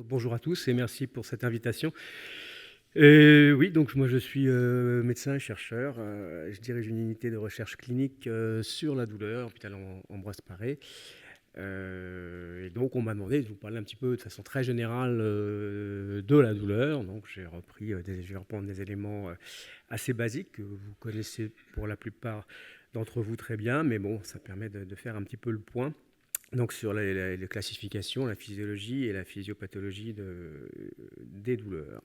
Bonjour à tous et merci pour cette invitation. Oui, donc moi je suis médecin et chercheur. Je dirige une unité de recherche clinique sur la douleur, hôpital Ambroise Paré. Et donc on m'a demandé de vous parler un petit peu de façon très générale de la douleur. Donc je vais reprendre des éléments assez basiques que vous connaissez pour la plupart d'entre vous très bien, mais bon, ça permet de faire un petit peu le point. Donc sur les classifications, la physiologie et la physiopathologie des douleurs.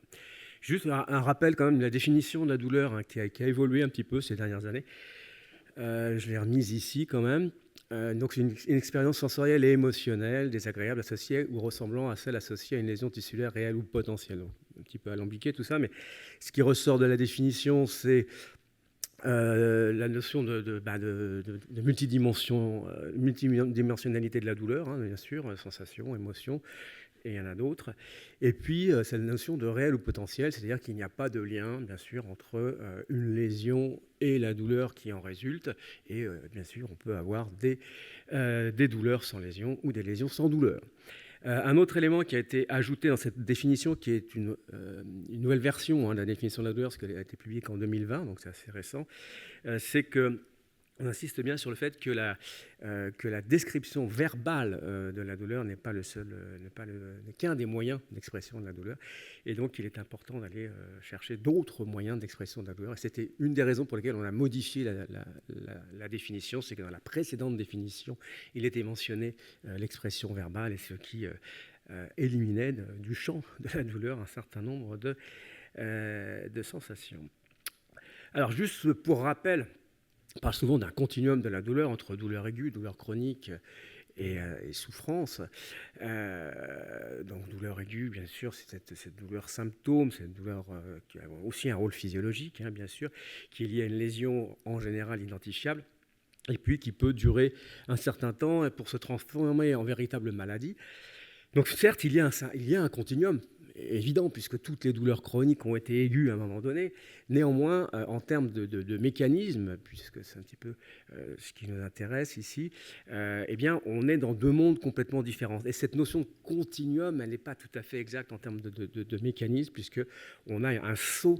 Juste un rappel quand même de la définition de la douleur qui a évolué un petit peu ces dernières années. Je l'ai remise ici quand même. Donc c'est une expérience sensorielle et émotionnelle désagréable associée ou ressemblant à celle associée à une lésion tissulaire réelle ou potentielle. Donc, un petit peu alambiqué tout ça, mais ce qui ressort de la définition, c'est la notion de multidimensionnalité de la douleur, hein, bien sûr, sensation, émotion, et il y en a d'autres. Et puis, c'est la notion de réel ou potentiel, c'est-à-dire qu'il n'y a pas de lien, bien sûr, entre une lésion et la douleur qui en résulte. Et bien sûr, on peut avoir des douleurs sans lésion ou des lésions sans douleur. Un autre élément qui a été ajouté dans cette définition, qui est une nouvelle version de la définition de la douleur, parce qu'elle a été publiée qu'en 2020, donc c'est assez récent, c'est que on insiste bien sur le fait que la description verbale de la douleur n'est pas n'est qu'un des moyens d'expression de la douleur. Et donc, il est important d'aller chercher d'autres moyens d'expression de la douleur. Et c'était une des raisons pour lesquelles on a modifié la définition. C'est que dans la précédente définition, il était mentionné l'expression verbale, et ce qui éliminait du champ de la douleur un certain nombre de sensations. Alors, juste pour rappel, on parle souvent d'un continuum de la douleur entre douleur aiguë, douleur chronique et souffrance. Donc douleur aiguë, bien sûr, c'est cette douleur symptôme, c'est une douleur qui a aussi un rôle physiologique, bien sûr, qui est liée à une lésion en général identifiable, et puis qui peut durer un certain temps pour se transformer en véritable maladie. Donc certes, il y a un continuum évident, puisque toutes les douleurs chroniques ont été aiguës à un moment donné. Néanmoins, en termes de mécanisme, puisque c'est un petit peu ce qui nous intéresse ici, eh bien, on est dans deux mondes complètement différents. Et cette notion de continuum, elle n'est pas tout à fait exacte en termes de mécanisme, puisqu'on a un saut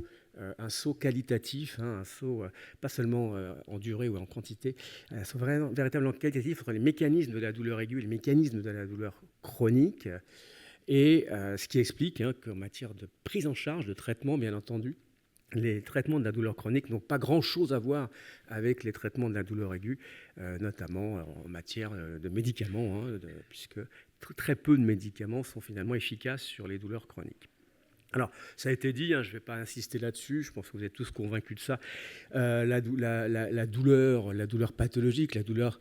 qualitatif, un saut pas seulement en durée ou en quantité, un saut véritablement qualitatif entre les mécanismes de la douleur aiguë et les mécanismes de la douleur chronique. Et ce qui explique qu'en matière de prise en charge, de traitement, bien entendu, les traitements de la douleur chronique n'ont pas grand-chose à voir avec les traitements de la douleur aiguë, notamment en matière de médicaments, puisque très peu de médicaments sont finalement efficaces sur les douleurs chroniques. Alors, ça a été dit, je ne vais pas insister là-dessus, je pense que vous êtes tous convaincus de ça. La douleur pathologique, la douleur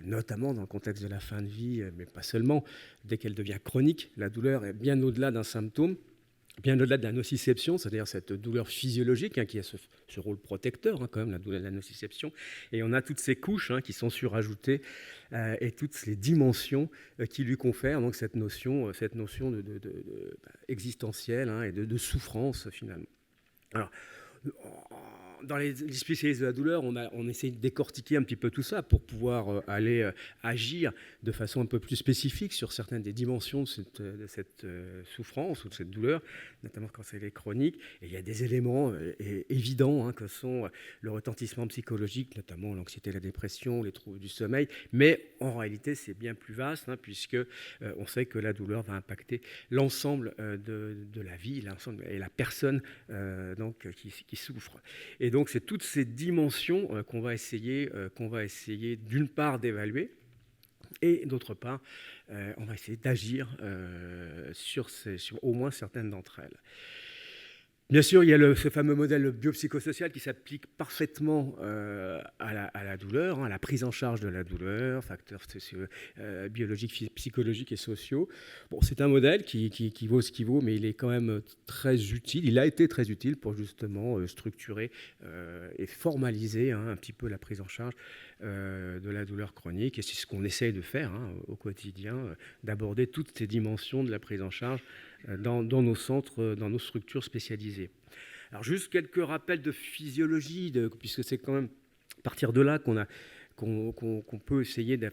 notamment dans le contexte de la fin de vie, mais pas seulement, dès qu'elle devient chronique, la douleur est bien au-delà d'un symptôme, bien au-delà de la nociception, c'est-à-dire cette douleur physiologique qui a ce rôle protecteur, quand même, la nociception. Et on a toutes ces couches qui sont surajoutées et toutes les dimensions qui lui confèrent donc cette notion existentielle et de souffrance, finalement. Alors, dans les spécialistes de la douleur, on essaie de décortiquer un petit peu tout ça pour pouvoir aller agir de façon un peu plus spécifique sur certaines des dimensions de cette souffrance ou de cette douleur, notamment quand c'est chronique. Et il y a des éléments évidents que sont le retentissement psychologique, notamment l'anxiété, la dépression, les troubles du sommeil. Mais en réalité, c'est bien plus vaste, puisque on sait que la douleur va impacter l'ensemble de la vie, l'ensemble et la personne donc, qui souffre. Et donc, c'est toutes ces dimensions qu'on va essayer d'une part d'évaluer, et d'autre part, on va essayer d'agir sur au moins certaines d'entre elles. Bien sûr, il y a ce fameux modèle biopsychosocial qui s'applique parfaitement à la douleur, à la prise en charge de la douleur, facteurs biologiques, psychologiques et sociaux. Bon, c'est un modèle qui vaut ce qu'il vaut, mais il est quand même très utile. Il a été très utile pour justement structurer et formaliser un petit peu la prise en charge de la douleur chronique. Et c'est ce qu'on essaye de faire au quotidien, d'aborder toutes ces dimensions de la prise en charge dans nos centres, dans nos structures spécialisées. Alors juste quelques rappels de physiologie, puisque c'est quand même à partir de là qu'on qu'on peut essayer, d'un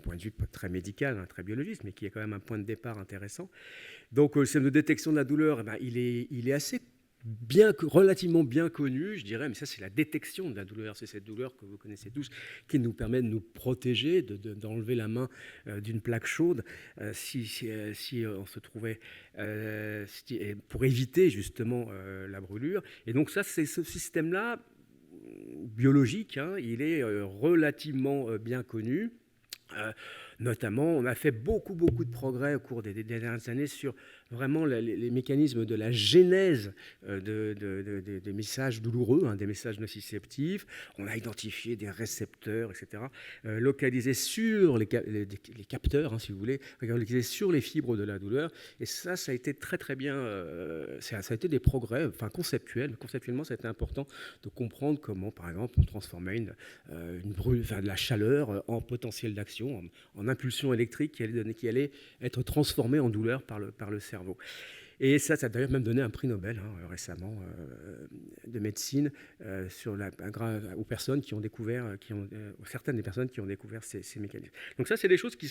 point de vue très médical, hein, très biologiste, mais qui est quand même un point de départ intéressant. Donc le système de détection de la douleur, il est assez relativement bien connu, je dirais, mais ça c'est la détection de la douleur, c'est cette douleur que vous connaissez tous, qui nous permet de nous protéger, d'enlever la main d'une plaque chaude si on se trouvait, pour éviter justement la brûlure. Et donc ça, c'est ce système-là biologique, hein, il est relativement bien connu. Notamment, on a fait beaucoup de progrès au cours des dernières années sur vraiment les mécanismes de la genèse des messages douloureux, hein, des messages nociceptifs. On a identifié des récepteurs, etc., localisés sur les capteurs, hein, si vous voulez, localisés sur les fibres de la douleur. Et ça a été très bien, ça a été des progrès, conceptuels. Conceptuellement, ça a été important de comprendre comment, par exemple, on transformait de la chaleur en potentiel d'action, en impulsion électrique qui allait être transformée en douleur par le cerveau. Et ça a d'ailleurs même donné un prix Nobel récemment de médecine aux personnes qui ont découvert, certaines des personnes qui ont découvert ces mécanismes. Donc ça, c'est des choses qui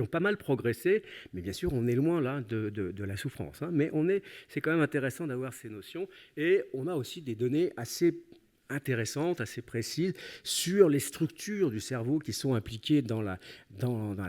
ont pas mal progressé, mais bien sûr, on est loin là de la souffrance. Hein, mais c'est quand même intéressant d'avoir ces notions. Et on a aussi des données assez intéressantes, assez précises sur les structures du cerveau qui sont impliquées dans la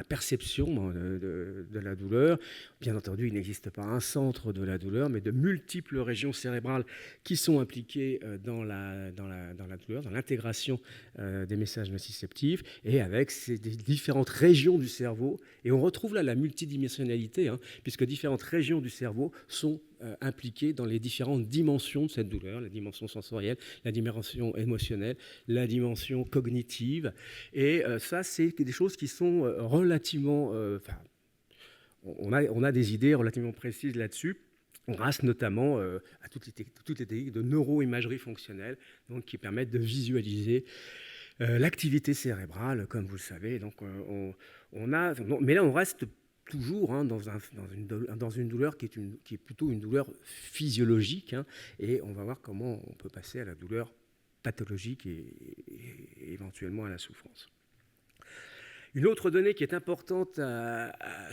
perception de la douleur. Bien entendu, il n'existe pas un centre de la douleur, mais de multiples régions cérébrales qui sont impliquées dans la douleur, dans l'intégration des messages nociceptifs, et avec ces différentes régions du cerveau. Et on retrouve là la multidimensionnalité, hein, puisque différentes régions du cerveau sont impliquées dans les différentes dimensions de cette douleur, la dimension sensorielle, la dimension émotionnelle, la dimension cognitive. Et ça, c'est des choses qui sont relativement... on a des idées relativement précises là-dessus, grâce notamment à toutes les techniques de neuroimagerie fonctionnelle, donc, qui permettent de visualiser l'activité cérébrale, comme vous le savez. Donc, mais là, on reste toujours, hein, dans une douleur qui est plutôt une douleur physiologique, hein, et on va voir comment on peut passer à la douleur pathologique et éventuellement à la souffrance. Une autre donnée qui est importante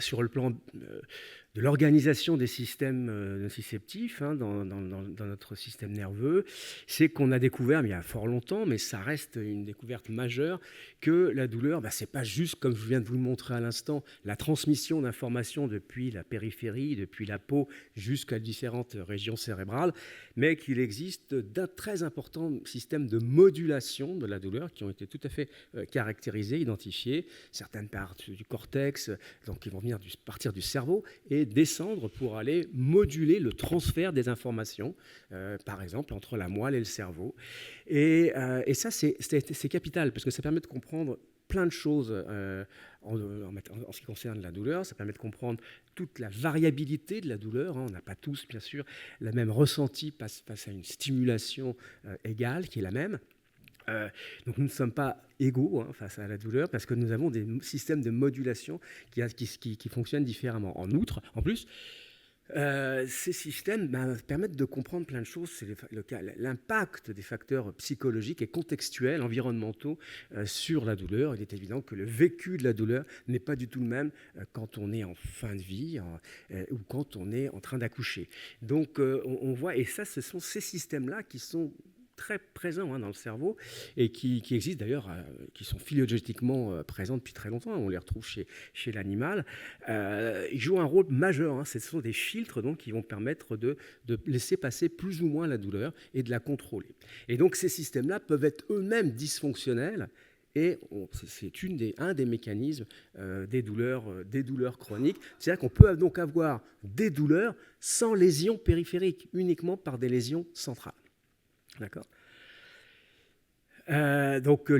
sur le plan de l'organisation des systèmes nociceptifs, hein, dans notre système nerveux, c'est qu'on a découvert, mais il y a fort longtemps, mais ça reste une découverte majeure, que la douleur, ce n'est pas juste, comme je viens de vous le montrer à l'instant, la transmission d'informations depuis la périphérie, depuis la peau, jusqu'à différentes régions cérébrales, mais qu'il existe d'un très important système de modulation de la douleur qui ont été tout à fait caractérisés, identifiés, certaines parties du cortex, donc qui vont venir partir du cerveau et descendre pour aller moduler le transfert des informations, par exemple entre la moelle et le cerveau. Et ça, c'est capital, parce que ça permet de comprendre plein de choses en ce qui concerne la douleur. Ça permet de comprendre toute la variabilité de la douleur. Hein. On n'a pas tous, bien sûr, le même ressenti face à une stimulation égale, qui est la même. Donc nous ne sommes pas égaux, hein, face à la douleur, parce que nous avons des systèmes de modulation qui fonctionnent différemment. En plus, ces systèmes permettent de comprendre plein de choses. C'est l'impact des facteurs psychologiques et contextuels, environnementaux, sur la douleur. Il est évident que le vécu de la douleur n'est pas du tout le même quand on est en fin de vie ou quand on est en train d'accoucher. Donc on voit, et ça, ce sont ces systèmes-là qui sont très présents, hein, dans le cerveau, et qui existent d'ailleurs, qui sont physiologiquement présents depuis très longtemps. On les retrouve chez l'animal. Ils jouent un rôle majeur. Hein. Ce sont des filtres, donc, qui vont permettre de laisser passer plus ou moins la douleur et de la contrôler. Et donc ces systèmes-là peuvent être eux-mêmes dysfonctionnels. Et c'est un des mécanismes des douleurs chroniques. C'est-à-dire qu'on peut donc avoir des douleurs sans lésions périphériques, uniquement par des lésions centrales. D'accord. Donc,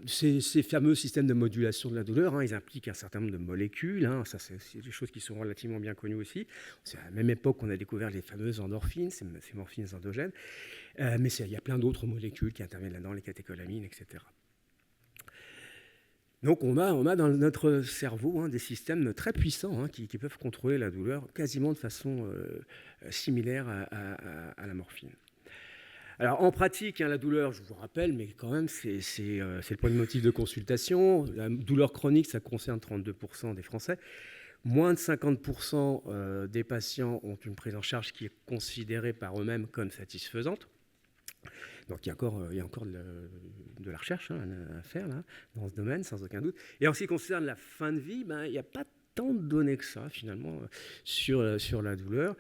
ces fameux systèmes de modulation de la douleur, hein, ils impliquent un certain nombre de molécules. Hein, ça, c'est des choses qui sont relativement bien connues aussi. C'est à la même époque qu'on a découvert les fameuses endorphines, ces morphines endogènes. Mais il y a plein d'autres molécules qui interviennent là-dedans, les catécholamines, etc. Donc on a dans notre cerveau, hein, des systèmes très puissants, hein, qui peuvent contrôler la douleur quasiment de façon similaire à la morphine. Alors en pratique, hein, la douleur, je vous rappelle, mais quand même, c'est le premier motif de consultation. La douleur chronique, ça concerne 32% des Français. Moins de 50% des patients ont une prise en charge qui est considérée par eux-mêmes comme satisfaisante. Donc il y a encore de la recherche, hein, à faire là, dans ce domaine, sans aucun doute. Et en ce qui concerne la fin de vie, il n'y a pas tant de données que ça, finalement, sur la douleur.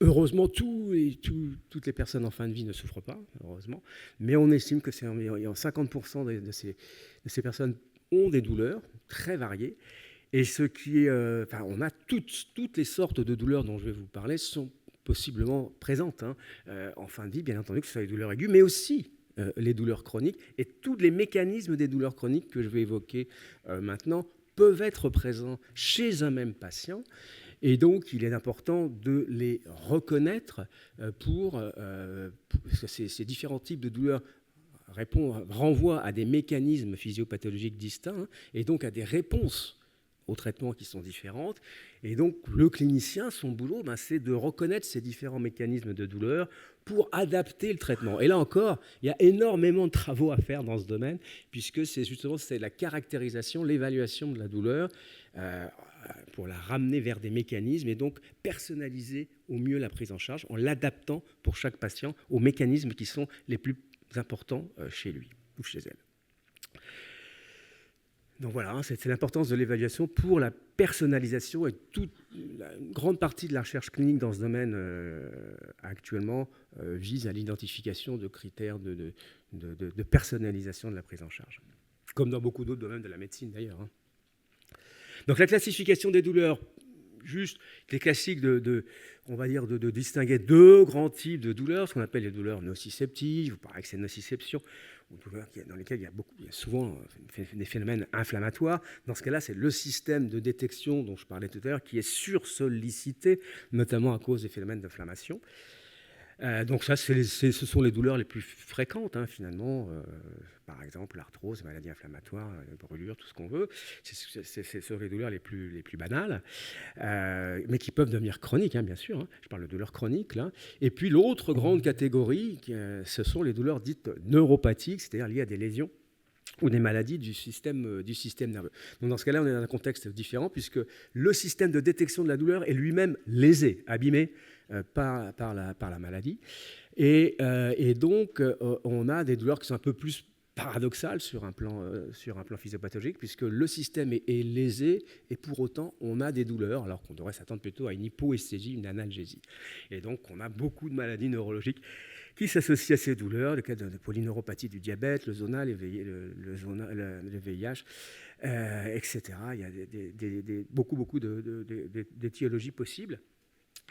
Heureusement, toutes les personnes en fin de vie ne souffrent pas, heureusement, mais on estime que 50% de ces personnes ont des douleurs très variées. Et ce qui est, on a toutes les sortes de douleurs dont je vais vous parler sont possiblement présentes, hein, en fin de vie, bien entendu, que ce soit les douleurs aiguës, mais aussi les douleurs chroniques. Et tous les mécanismes des douleurs chroniques que je vais évoquer maintenant peuvent être présents chez un même patient. Et donc, il est important de les reconnaître parce que ces différents types de douleurs renvoient à des mécanismes physiopathologiques distincts, hein, et donc à des réponses aux traitements qui sont différentes. Et donc, le clinicien, son boulot, c'est de reconnaître ces différents mécanismes de douleur pour adapter le traitement. Et là encore, il y a énormément de travaux à faire dans ce domaine, puisque c'est la caractérisation, l'évaluation de la douleur pour la ramener vers des mécanismes et donc personnaliser au mieux la prise en charge en l'adaptant pour chaque patient aux mécanismes qui sont les plus importants chez lui ou chez elle. Donc voilà, c'est l'importance de l'évaluation pour la personnalisation, et une grande partie de la recherche clinique dans ce domaine actuellement vise à l'identification de critères de personnalisation de la prise en charge, comme dans beaucoup d'autres domaines de la médecine d'ailleurs, hein. Donc la classification des douleurs, juste les classiques on va dire de distinguer deux grands types de douleurs, ce qu'on appelle les douleurs nociceptives, ou par excès de nociception, ou douleurs dans lesquelles il y a souvent des phénomènes inflammatoires. Dans ce cas-là, c'est le système de détection dont je parlais tout à l'heure qui est sursollicité, notamment à cause des phénomènes d'inflammation. Donc ça, ce sont les douleurs les plus fréquentes, hein, finalement. Par exemple, l'arthrose, maladies inflammatoires, brûlures, tout ce qu'on veut. Ce sont les douleurs les plus banales, mais qui peuvent devenir chroniques, hein, bien sûr, hein. Je parle de douleurs chroniques, là. Et puis l'autre grande catégorie, ce sont les douleurs dites neuropathiques, c'est-à-dire liées à des lésions ou des maladies du système nerveux. Donc dans ce cas-là, on est dans un contexte différent, puisque le système de détection de la douleur est lui-même lésé, abîmé par la maladie. Et donc, on a des douleurs qui sont un peu plus paradoxales sur un plan physiopathologique, puisque le système est lésé, et pour autant, on a des douleurs, alors qu'on devrait s'attendre plutôt à une hypoesthésie, une analgésie. Et donc, on a beaucoup de maladies neurologiques qui s'associent à ces douleurs, le cas de polyneuropathie du diabète, le zona, le VIH, etc. Il y a beaucoup d'étiologies possibles.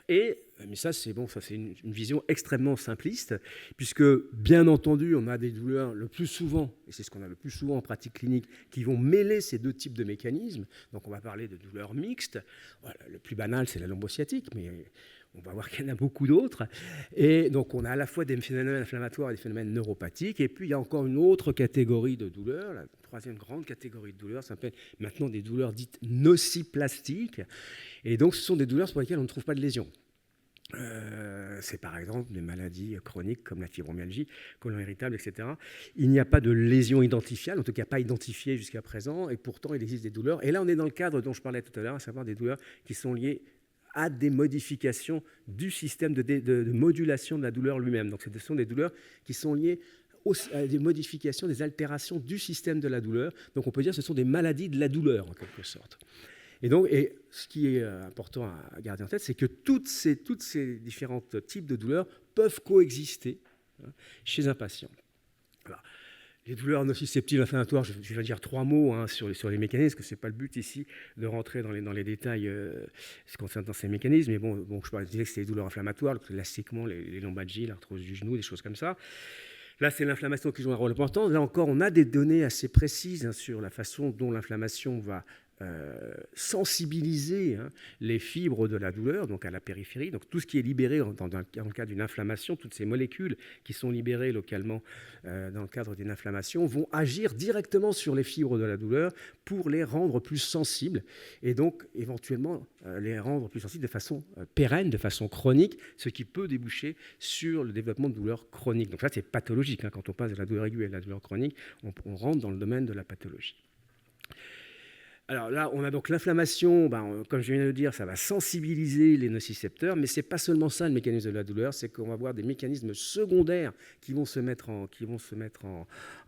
Mais ça, c'est une vision extrêmement simpliste, puisque, bien entendu, on a des douleurs le plus souvent, et c'est ce qu'on a le plus souvent en pratique clinique, qui vont mêler ces deux types de mécanismes. Donc, on va parler de douleurs mixtes. Voilà, le plus banal, c'est la lombosciatique, mais on va voir qu'il y en a beaucoup d'autres. Et donc, on a à la fois des phénomènes inflammatoires et des phénomènes neuropathiques. Et puis, il y a encore une autre catégorie de douleurs, la troisième grande catégorie de douleurs, ça s'appelle maintenant des douleurs dites nociplastiques. Et donc, ce sont des douleurs pour lesquelles on ne trouve pas de lésions. C'est par exemple des maladies chroniques comme la fibromyalgie, côlon irritable, etc. Il n'y a pas de lésion identifiable, en tout cas pas identifiée jusqu'à présent, et pourtant il existe des douleurs. Et là, on est dans le cadre dont je parlais tout à l'heure, à savoir des douleurs qui sont liées à des modifications du système de modulation de la douleur lui-même. Donc, ce sont des douleurs qui sont liées à des modifications, des altérations du système de la douleur. Donc, on peut dire que ce sont des maladies de la douleur, en quelque sorte. Et ce qui est important à garder en tête, c'est que toutes ces différents types de douleurs peuvent coexister, hein, chez un patient. Alors, les douleurs nociceptives inflammatoires, je vais dire 3 mots, hein, sur les mécanismes, parce que ce n'est pas le but ici de rentrer dans les détails concernant ces mécanismes. Mais je disais que c'est les douleurs inflammatoires, classiquement les lombalgies, l'arthrose du genou, des choses comme ça. Là, c'est l'inflammation qui joue un rôle important. Là encore, on a des données assez précises, hein, sur la façon dont l'inflammation va sensibiliser les fibres de la douleur, donc à la périphérie. Donc tout ce qui est libéré dans le cas d'une inflammation, toutes ces molécules qui sont libérées localement dans le cadre d'une inflammation vont agir directement sur les fibres de la douleur pour les rendre plus sensibles et donc éventuellement les rendre plus sensibles de façon pérenne, de façon chronique, ce qui peut déboucher sur le développement de douleurs chroniques. Donc ça, c'est pathologique. Quand on passe de la douleur aiguë à la douleur chronique, on rentre dans le domaine de la pathologie. Alors là, on a donc l'inflammation, comme je viens de le dire, ça va sensibiliser les nocicepteurs, mais ce n'est pas seulement ça le mécanisme de la douleur, c'est qu'on va avoir des mécanismes secondaires qui vont se mettre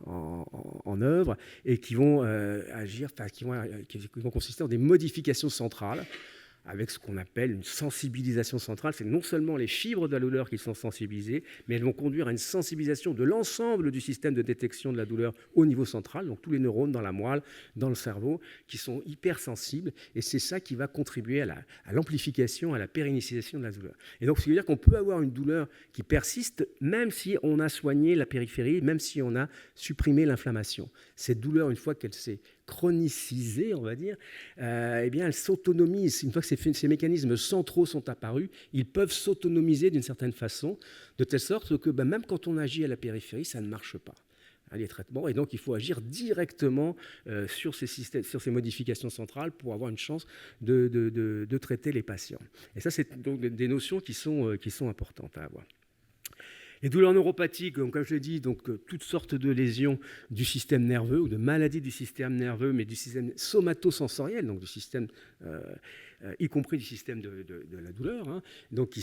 en œuvre et qui vont agir, qui vont consister en des modifications centrales, avec ce qu'on appelle une sensibilisation centrale. C'est non seulement les fibres de la douleur qui sont sensibilisées, mais elles vont conduire à une sensibilisation de l'ensemble du système de détection de la douleur au niveau central, donc tous les neurones dans la moelle, dans le cerveau, qui sont hypersensibles, et c'est ça qui va contribuer à l'amplification, à la pérennisation de la douleur. Et donc, ce qui veut dire qu'on peut avoir une douleur qui persiste, même si on a soigné la périphérie, même si on a supprimé l'inflammation. Cette douleur, une fois qu'elle s'est chronicisée, on va dire, eh bien, elle s'autonomise. Une fois que ces mécanismes centraux sont apparus, ils peuvent s'autonomiser d'une certaine façon, de telle sorte que même quand on agit à la périphérie, ça ne marche pas, les traitements. Et donc, il faut agir directement sur ces modifications centrales pour avoir une chance de traiter les patients. Et ça, c'est donc des notions qui sont importantes à avoir. Les douleurs neuropathiques, comme je l'ai dit, donc toutes sortes de lésions du système nerveux ou de maladies du système nerveux, mais du système somatosensoriel, donc du système, y compris du système de la douleur, donc qui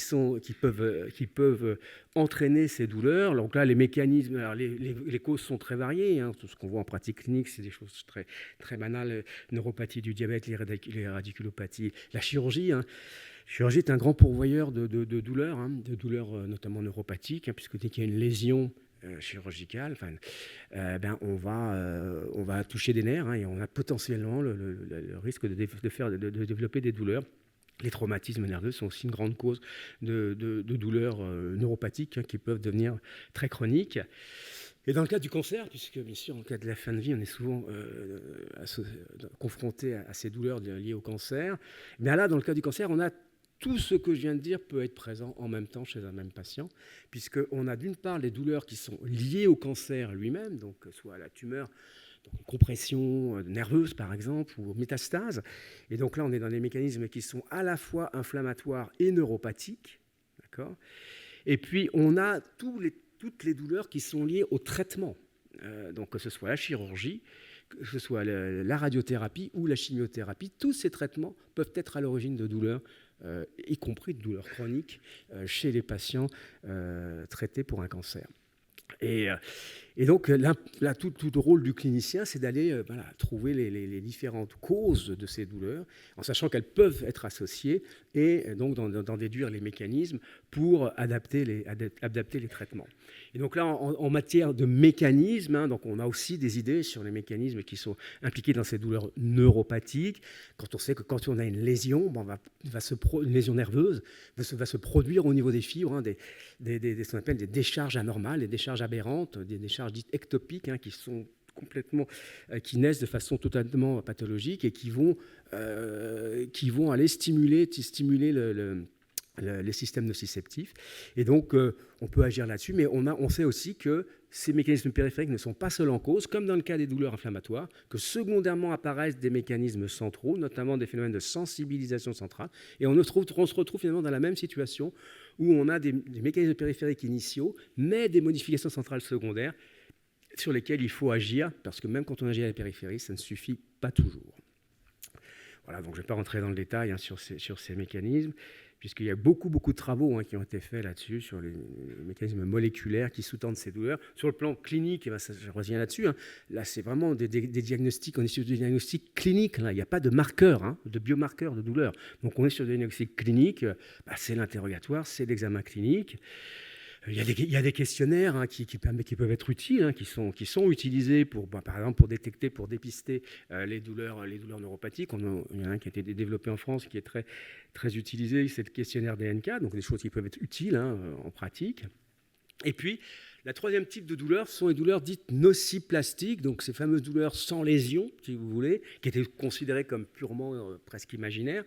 peuvent entraîner ces douleurs. Donc là, les mécanismes, alors les causes sont très variées. Tout ce qu'on voit en pratique clinique, c'est des choses très, très banales. Neuropathie du diabète, les radiculopathies, la chirurgie. La chirurgie est un grand pourvoyeur de douleurs, notamment neuropathiques, puisque dès qu'il y a une lésion chirurgicale, on va toucher des nerfs et on a potentiellement le risque de développer des douleurs. Les traumatismes nerveux sont aussi une grande cause de douleurs neuropathiques qui peuvent devenir très chroniques. Et dans le cas du cancer, puisque bien sûr, en cas de la fin de vie, on est souvent confronté à ces douleurs liées au cancer, mais là, dans le cas du cancer, on a tout ce que je viens de dire peut être présent en même temps chez un même patient, puisqu'on a d'une part les douleurs qui sont liées au cancer lui-même, donc soit à la tumeur, donc une compression nerveuse par exemple, ou métastase. Et donc là, on est dans des mécanismes qui sont à la fois inflammatoires et neuropathiques. D'accord ? Et puis, on a toutes les douleurs qui sont liées au traitement, donc que ce soit la chirurgie, que ce soit la radiothérapie ou la chimiothérapie, tous ces traitements peuvent être à l'origine de douleurs, y compris de douleurs chroniques, chez les patients traités pour un cancer. Et donc, là, tout le rôle du clinicien, c'est d'aller trouver les différentes causes de ces douleurs, en sachant qu'elles peuvent être associées, et donc d'en déduire les mécanismes pour adapter les traitements. Et donc là, en matière de mécanismes, donc on a aussi des idées sur les mécanismes qui sont impliqués dans ces douleurs neuropathiques. Quand on sait que quand on a une lésion, une lésion nerveuse, va se produire au niveau des fibres ce qu'on appelle des décharges anormales, des décharges aberrantes, des décharges dites ectopiques, qui sont qui naissent de façon totalement pathologique et qui vont aller stimuler les systèmes nociceptifs. Et donc, on peut agir là-dessus, mais on sait aussi que ces mécanismes périphériques ne sont pas seuls en cause, comme dans le cas des douleurs inflammatoires, que secondairement apparaissent des mécanismes centraux, notamment des phénomènes de sensibilisation centrale. Et on se retrouve finalement dans la même situation où on a des mécanismes périphériques initiaux, mais des modifications centrales secondaires sur lesquelles il faut agir, parce que même quand on agit à la périphérie, ça ne suffit pas toujours. Voilà, donc je ne vais pas rentrer dans le détail sur ces mécanismes, puisqu'il y a beaucoup de travaux qui ont été faits là-dessus, sur les mécanismes moléculaires qui sous-tendent ces douleurs. Sur le plan clinique, je reviens là-dessus, là c'est vraiment des diagnostics, on est sur des diagnostics cliniques, là. Il n'y a pas de marqueurs, de biomarqueurs de douleur. Donc on est sur des diagnostics cliniques, c'est l'interrogatoire, c'est l'examen clinique. Il y a des questionnaires qui peuvent être utiles, qui sont utilisés par exemple pour détecter, pour dépister les douleurs neuropathiques. Il y en a un qui a été développé en France qui est très, très utilisé, c'est le questionnaire DNK, donc des choses qui peuvent être utiles en pratique. Et puis, La troisième type de douleurs sont les douleurs dites nociplastiques, donc ces fameuses douleurs sans lésion, si vous voulez, qui étaient considérées comme purement presque imaginaires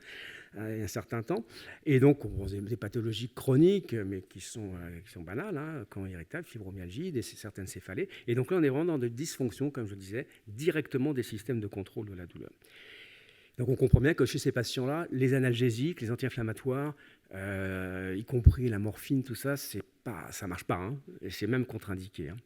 il y a un certain temps. Et donc, on a des pathologies chroniques, mais qui sont banales, hein, quand irritables, fibromyalgie, certaines céphalées. Et donc là, on est vraiment dans des dysfonctions, comme je le disais, directement des systèmes de contrôle de la douleur. Donc on comprend bien que chez ces patients-là, les analgésiques, les anti-inflammatoires, y compris la morphine, tout ça, ça ne marche pas, hein, et c'est même contre-indiqué. Hein.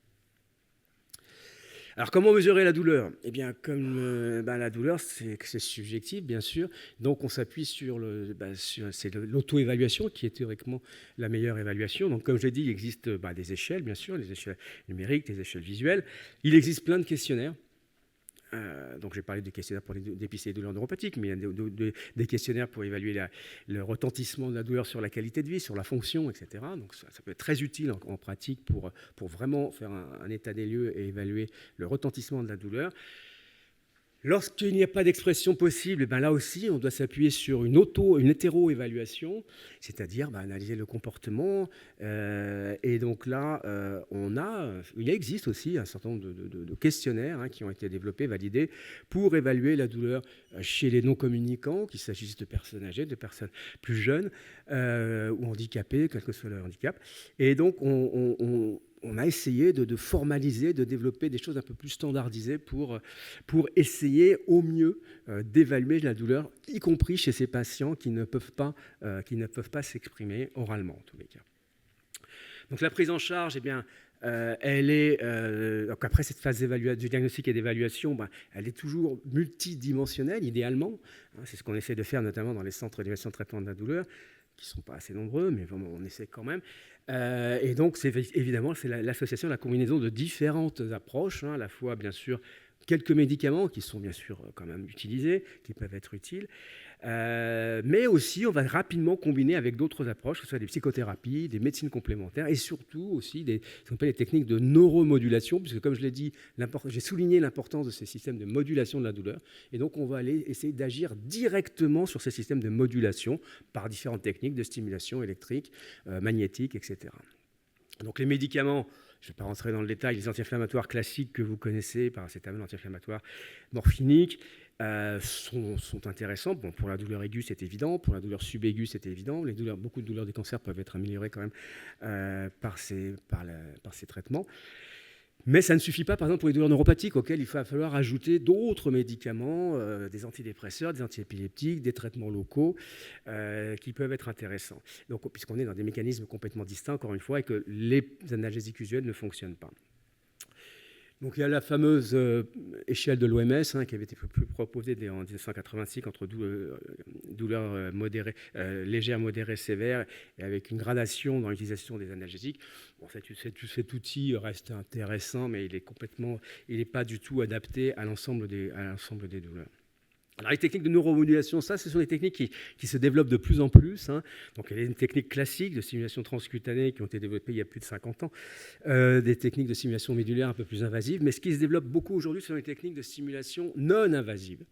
Alors comment mesurer la douleur? Eh bien, comme la douleur, c'est subjectif, bien sûr, donc on s'appuie sur l'auto-évaluation, qui est théoriquement la meilleure évaluation. Donc comme je l'ai dit, il existe des échelles, bien sûr, les échelles numériques, les échelles visuelles. Il existe plein de questionnaires. Donc j'ai parlé des questionnaires pour dépister les douleurs neuropathiques, mais il y a des questionnaires pour évaluer le retentissement de la douleur sur la qualité de vie, sur la fonction, etc. Donc ça peut être très utile en pratique pour vraiment faire un état des lieux et évaluer le retentissement de la douleur. Lorsqu'il n'y a pas d'expression possible, là aussi, on doit s'appuyer sur une hétéro-évaluation, c'est-à-dire analyser le comportement. Et donc là, il existe aussi un certain nombre de questionnaires qui ont été développés, validés, pour évaluer la douleur chez les non-communicants, qu'il s'agisse de personnes âgées, de personnes plus jeunes ou handicapées, quel que soit leur handicap. Et donc, on a essayé de formaliser, de développer des choses un peu plus standardisées pour essayer au mieux d'évaluer la douleur, y compris chez ces patients qui ne peuvent pas s'exprimer oralement, en tous les cas. Donc la prise en charge, eh bien, elle est, donc après cette phase de diagnostic et d'évaluation, elle est toujours multidimensionnelle, idéalement. Hein, c'est ce qu'on essaie de faire, notamment dans les centres d'évaluation de traitement de la douleur, qui ne sont pas assez nombreux, mais vraiment, on essaie quand même. Et donc, c'est l'association, la combinaison de différentes approches, hein, à la fois, bien sûr, quelques médicaments qui sont bien sûr quand même utilisés, qui peuvent être utiles, mais aussi on va rapidement combiner avec d'autres approches, que ce soit des psychothérapies, des médecines complémentaires et surtout aussi ce qu'on appelle les techniques de neuromodulation, puisque comme je l'ai dit, j'ai souligné l'importance de ces systèmes de modulation de la douleur, et donc on va aller essayer d'agir directement sur ces systèmes de modulation par différentes techniques de stimulation électrique, magnétique, etc. Donc les médicaments, je ne vais pas rentrer dans le détail, les anti-inflammatoires classiques que vous connaissez, paracétamol, anti-inflammatoire morphinique, sont intéressants. Bon, pour la douleur aiguë, c'est évident. Pour la douleur subaiguë, c'est évident. Beaucoup de douleurs des cancers peuvent être améliorées quand même par ces traitements. Mais ça ne suffit pas, par exemple, pour les douleurs neuropathiques auxquelles il va falloir ajouter d'autres médicaments, des antidépresseurs, des antiépileptiques, des traitements locaux qui peuvent être intéressants. Donc, puisqu'on est dans des mécanismes complètement distincts, encore une fois, et que les analgésiques usuels ne fonctionnent pas. Donc il y a la fameuse échelle de l'OMS qui avait été proposée en 1986 entre douleurs légères, modérées, sévères, et avec une gradation dans l'utilisation des analgésiques. Bon, cet outil reste intéressant, mais il n'est pas du tout adapté à l'ensemble des douleurs. Alors, les techniques de neuromodulation, ce sont des techniques qui se développent de plus en plus. Hein. Donc, il y a des techniques classiques de stimulation transcutanée qui ont été développées il y a plus de 50 ans, des techniques de stimulation médulaire un peu plus invasives. Mais ce qui se développe beaucoup aujourd'hui, ce sont les techniques de stimulation non invasive.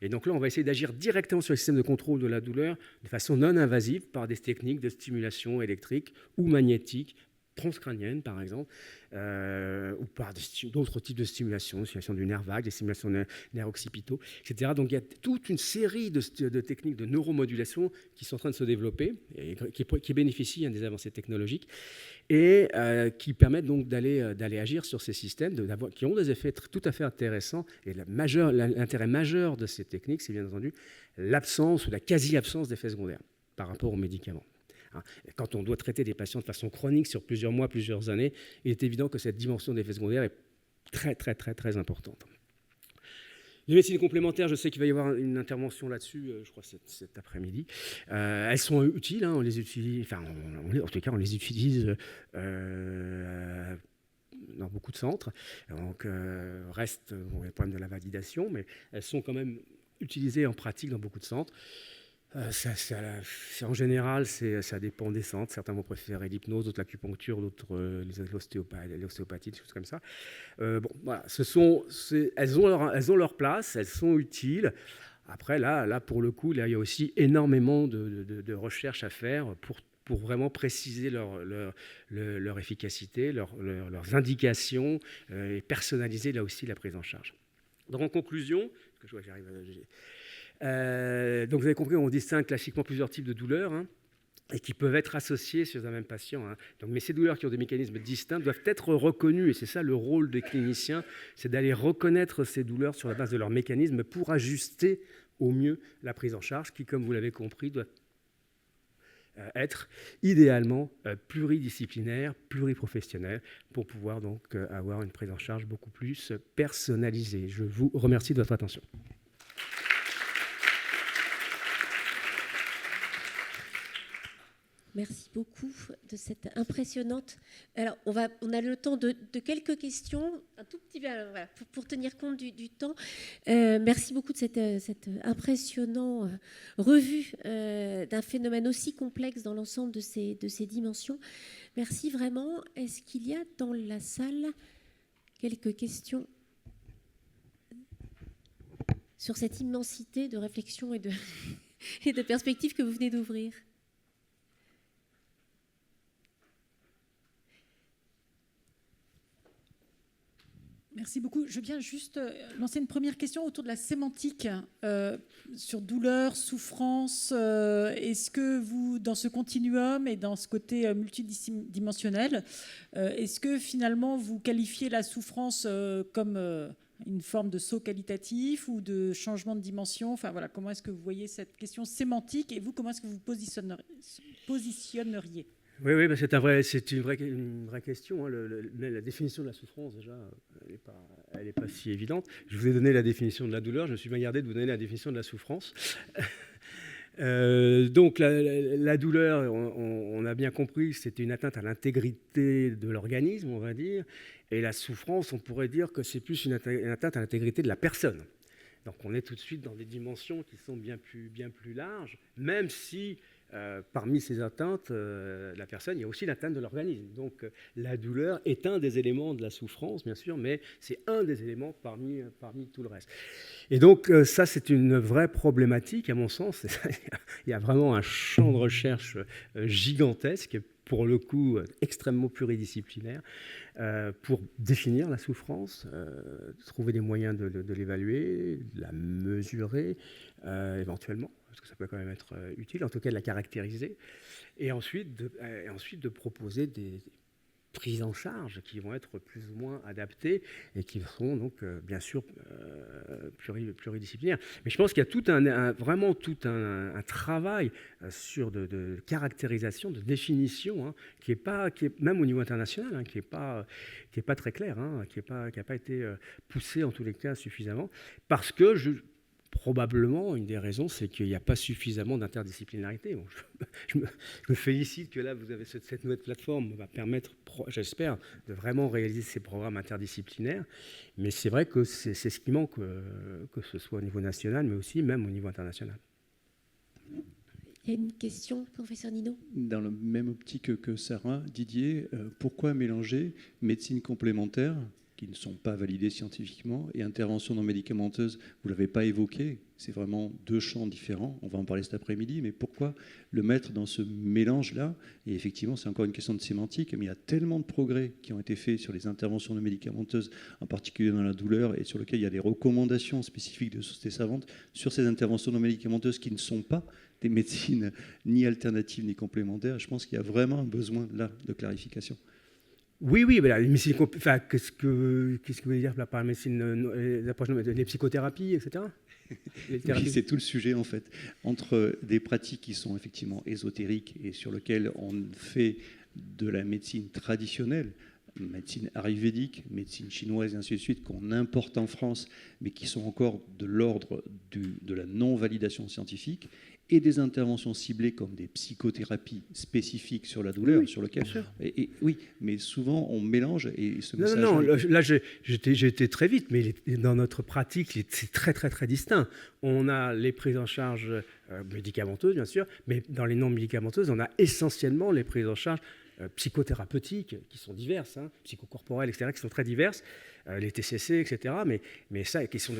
Et donc là, on va essayer d'agir directement sur le système de contrôle de la douleur de façon non invasive par des techniques de stimulation électrique ou magnétique, transcrânienne par exemple, ou par d'autres types de stimulation du nerf vague, des stimulations nerfs occipitaux, etc. Donc il y a toute une série de techniques de neuromodulation qui sont en train de se développer et qui bénéficient des avancées technologiques et qui permettent donc d'aller agir sur ces systèmes, qui ont des effets tout à fait intéressants. Et l'intérêt majeur de ces techniques, c'est bien entendu l'absence ou la quasi-absence d'effets secondaires par rapport aux médicaments. Quand on doit traiter des patients de façon chronique sur plusieurs mois, plusieurs années, il est évident que cette dimension d'effets secondaires est très, très, très, très importante. Les médecines complémentaires, je sais qu'il va y avoir une intervention là-dessus, je crois cet après-midi. Elles sont utiles, on les utilise, en tout cas, on les utilise dans beaucoup de centres. Donc, reste le problème de la validation, mais elles sont quand même utilisées en pratique dans beaucoup de centres. En général, ça dépend des centres. Certains vont préférer l'hypnose, d'autres l'acupuncture, d'autres l'ostéopathie, des choses comme ça. Voilà, elles ont leur place, elles sont utiles. Après, là, pour le coup, il y a aussi énormément de recherches à faire pour pour vraiment préciser leur efficacité, leurs indications et personnaliser là aussi la prise en charge. Donc en conclusion, parce que je vois que j'arrive donc vous avez compris, on distingue classiquement plusieurs types de douleurs, hein, et qui peuvent être associées sur un même patient, hein. Donc, mais ces douleurs qui ont des mécanismes distincts doivent être reconnues, et c'est ça le rôle des cliniciens, c'est d'aller reconnaître ces douleurs sur la base de leurs mécanismes pour ajuster au mieux la prise en charge qui, comme vous l'avez compris, doit être idéalement pluridisciplinaire, pluriprofessionnelle, pour pouvoir donc avoir une prise en charge beaucoup plus personnalisée. Je vous remercie de votre attention. Merci beaucoup de cette impressionnante... Alors, on a le temps de quelques questions, un tout petit peu, voilà, pour tenir compte du temps. Merci beaucoup de cette impressionnante revue d'un phénomène aussi complexe dans l'ensemble de ces dimensions. Merci vraiment. Est-ce qu'il y a dans la salle quelques questions sur cette immensité de réflexion et de perspectives que vous venez d'ouvrir ? Merci beaucoup. Je viens juste lancer une première question autour de la sémantique sur douleur, souffrance. Est-ce que vous, dans ce continuum et dans ce côté multidimensionnel, est-ce que finalement vous qualifiez la souffrance comme une forme de saut qualitatif ou de changement de dimension? Enfin voilà, comment est-ce que vous voyez cette question sémantique et vous, comment est-ce que vous positionneriez? Oui, bah c'est une vraie question, hein. La définition de la souffrance, déjà, elle n'est pas si évidente. Je vous ai donné la définition de la douleur, je me suis bien gardé de vous donner la définition de la souffrance. Donc la douleur, on a bien compris que c'était une atteinte à l'intégrité de l'organisme, on va dire, et la souffrance, on pourrait dire que c'est plus une atteinte à l'intégrité de la personne. Donc on est tout de suite dans des dimensions qui sont bien plus larges, même si parmi ces atteintes, la personne, il y a aussi l'atteinte de l'organisme. Donc la douleur est un des éléments de la souffrance, bien sûr, mais c'est un des éléments parmi tout le reste. Et donc ça, c'est une vraie problématique, à mon sens. Il y a vraiment un champ de recherche gigantesque, pour le coup extrêmement pluridisciplinaire, pour définir la souffrance, trouver des moyens de l'évaluer, de la mesurer éventuellement, parce que ça peut quand même être utile, en tout cas de la caractériser, et ensuite de proposer des prises en charge qui vont être plus ou moins adaptées et qui seront donc bien sûr pluridisciplinaires. Mais je pense qu'il y a vraiment tout un travail de caractérisation, de définition, hein, qui est même au niveau international, hein, qui est pas très clair, hein, qui n'a pas été poussé en tous les cas suffisamment, parce que probablement, une des raisons, c'est qu'il n'y a pas suffisamment d'interdisciplinarité. Bon, je me félicite que là, vous avez cette nouvelle plateforme va permettre, j'espère, de vraiment réaliser ces programmes interdisciplinaires. Mais c'est vrai que c'est ce qui manque, que ce soit au niveau national, mais aussi même au niveau international. Il y a une question, professeur Nino. Dans la même optique que Sarah, Didier, pourquoi mélanger médecine complémentaire, qui ne sont pas validées scientifiquement, et intervention non médicamenteuse, vous ne l'avez pas évoqué, c'est vraiment deux champs différents, on va en parler cet après-midi, mais pourquoi le mettre dans ce mélange-là? Et effectivement, c'est encore une question de sémantique, mais il y a tellement de progrès qui ont été faits sur les interventions non médicamenteuses, en particulier dans la douleur, et sur lesquels il y a des recommandations spécifiques de sociétés savantes sur ces interventions non médicamenteuses qui ne sont pas des médecines ni alternatives ni complémentaires. Je pense qu'il y a vraiment un besoin là de clarification. Oui, mais la médecine, enfin, qu'est-ce que vous voulez dire par la médecine, les psychothérapies, etc. Oui, c'est tout le sujet en fait. Entre des pratiques qui sont effectivement ésotériques et sur lesquelles on fait de la médecine traditionnelle, médecine ayurvédique, médecine chinoise et ainsi de suite, qu'on importe en France, mais qui sont encore de l'ordre de la non-validation scientifique, et des interventions ciblées comme des psychothérapies spécifiques sur la douleur, oui, sur lesquelles... Et oui, mais souvent on mélange et ce message... Non, là j'ai été très vite, mais dans notre pratique, c'est très, très, très distinct. On a les prises en charge médicamenteuses, bien sûr, mais dans les non médicamenteuses, on a essentiellement les prises en charge psychothérapeutiques qui sont diverses, psychocorporelles, etc., qui sont très diverses, les TCC, etc., mais ça, qui sont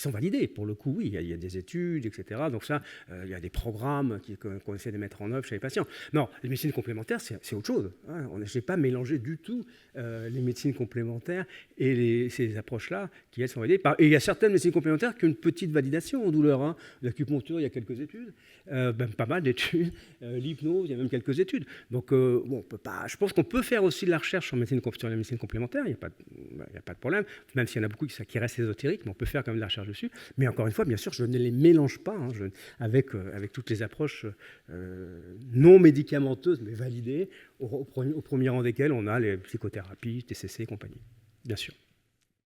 validés. Pour le coup, oui, il y a des études, etc. Donc ça, il y a des programmes qu'on essaie de mettre en œuvre chez les patients. Non, les médecines complémentaires, c'est autre chose. Je n'ai pas mélangé du tout les médecines complémentaires et ces approches-là qui, elles, sont validées. Et il y a certaines médecines complémentaires qui ont une petite validation en douleur. L'acupuncture, il y a quelques études, même pas mal d'études. L'hypnose, il y a même quelques études. Donc, on peut pas, je pense qu'on peut faire aussi de la recherche sur la médecine complémentaire. Il n'y a pas de problème, même s'il y en a beaucoup qui restent ésotériques, mais on peut faire quand même de la recherche dessus. Mais encore une fois, bien sûr, je ne les mélange pas avec toutes les approches non médicamenteuses, mais validées, au premier rang desquelles on a les psychothérapies, TCC et compagnie, bien sûr.